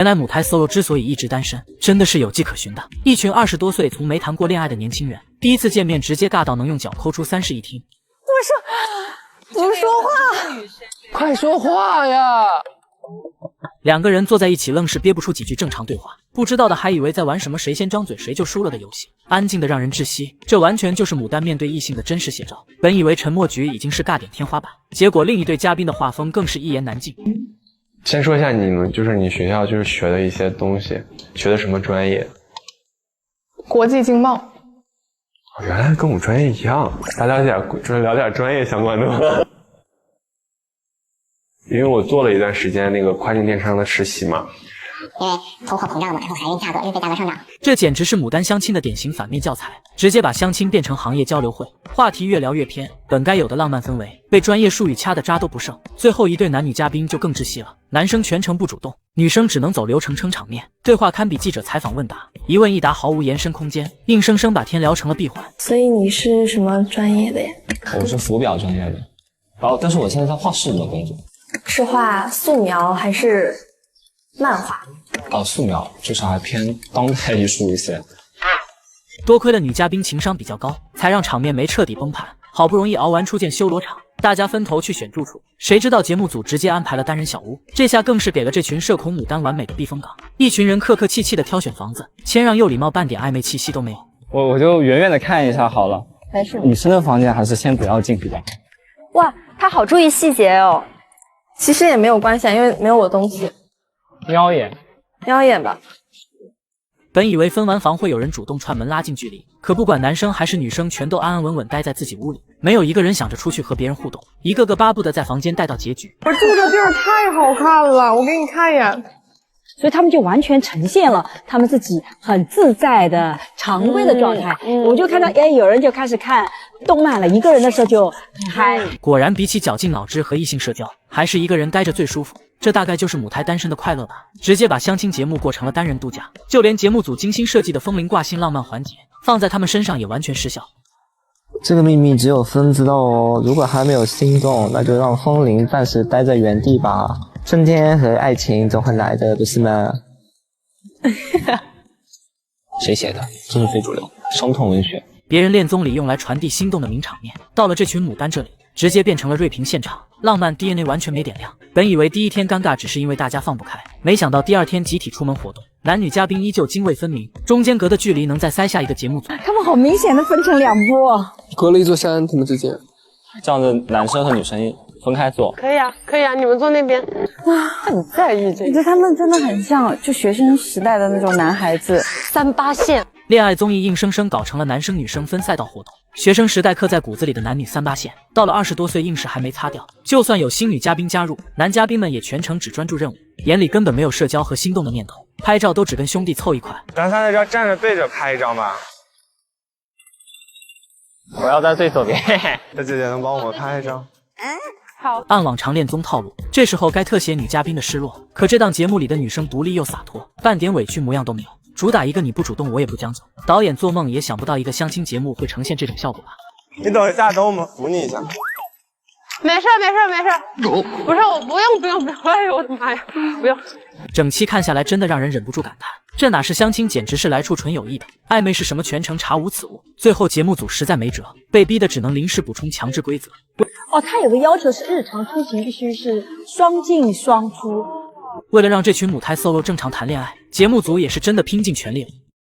原来母胎 solo 之所以一直单身，真的是有迹可循的。一群20多岁从没谈过恋爱的年轻人，第一次见面直接尬到能用脚抠出3室一厅。怎么说话？快说话呀！两个人坐在一起，愣是憋不出几句正常对话。不知道的还以为在玩什么谁先张嘴谁就输了的游戏，安静的让人窒息。这完全就是牡丹面对异性的真实写照。本以为沉默局已经是尬点天花板，结果另一对嘉宾的画风更是一言难尽。先说一下你们就是你学校就是学的一些东西，学的什么专业？国际经贸。原来跟我们专业一样，咱聊点专业相关的。因为我做了一段时间那个跨境电商的实习嘛，因为通货膨胀嘛，然后海运价格运费价格上涨，这简直是牡丹相亲的典型反面教材，直接把相亲变成行业交流会，话题越聊越偏，本该有的浪漫氛围被专业术语掐得渣都不剩。最后一对男女嘉宾就更窒息了，男生全程不主动，女生只能走流程撑场面，对话堪比记者采访问答，一问一答毫无延伸空间，硬生生把天聊成了闭环。所以你是什么专业的呀？我是浮表专业的，但是我现在在画室里工作。是画素描还是漫画？素描，就是还偏当代艺术一些。多亏了女嘉宾情商比较高，才让场面没彻底崩盘。好不容易熬完初见修罗场，大家分头去选住处，谁知道节目组直接安排了单人小屋，这下更是给了这群社恐牡丹完美的避风港。一群人客客气气的挑选房子，谦让又礼貌，半点暧昧气息都没有。我就远远的看一下好了。没事。女生的房间还是先不要进比较好。哇，他好注意细节哦。其实也没有关系，因为没有我东西。瞄一眼吧。本以为分完房会有人主动串门拉近距离，可不管男生还是女生，全都安安稳稳待在自己屋里，没有一个人想着出去和别人互动，一个个巴不得在房间待到结局。我住这地儿太好看了，我给你看一眼。所以他们就完全呈现了他们自己很自在的常规的状态。我就看到，有人就开始看动漫了，一个人的时候就很嗨。果然，比起绞尽脑汁和异性社交，还是一个人待着最舒服。这大概就是母胎单身的快乐吧。直接把相亲节目过成了单人度假，就连节目组精心设计的风铃挂心浪漫环节，放在他们身上也完全失效。这个秘密只有风知道哦。如果还没有心动，那就让风铃暂时待在原地吧。春天和爱情总会来的，不是吗？谁写的？这是非主流，伤痛文学。别人恋综里用来传递心动的名场面，到了这群牡丹这里，直接变成了锐评现场，浪漫 DNA 完全没点亮。本以为第一天尴尬只是因为大家放不开，没想到第二天集体出门活动，男女嘉宾依旧泾渭分明，中间隔的距离能再塞下一个节目组。他们好明显的分成两波，隔了一座山，他们之间。这样子男生和女生分开坐。可以啊，可以啊，你们坐那边。很在意这个。我觉得他们真的很像就学生时代的那种男孩子，38线。恋爱综艺硬生生搞成了男生女生分赛道活动，学生时代刻在骨子里的男女38线，到了20多岁硬是还没擦掉。就算有新女嘉宾加入，男嘉宾们也全程只专注任务，眼里根本没有社交和心动的念头，拍照都只跟兄弟凑一块。咱仨在这站着对着拍一张吧。我要在最左边。这姐姐能帮我们拍一张？好。按往常恋综套路，这时候该特写女嘉宾的失落，可这档节目里的女生独立又洒脱，半点委屈模样都没有。主打一个你不主动我也不将就，导演做梦也想不到一个相亲节目会呈现这种效果吧。你等一下，等我们扶你一下。没事。不是，我不用，哎呦我的妈呀，不用。整期看下来，真的让人忍不住感叹，这哪是相亲，简直是来处纯友谊的。暧昧是什么，全程查无此物。最后节目组实在没辙，被逼的只能临时补充强制规则。他有个要求是日常出行必须是双进双出。为了让这群母胎 solo 正常谈恋爱，节目组也是真的拼尽全力了。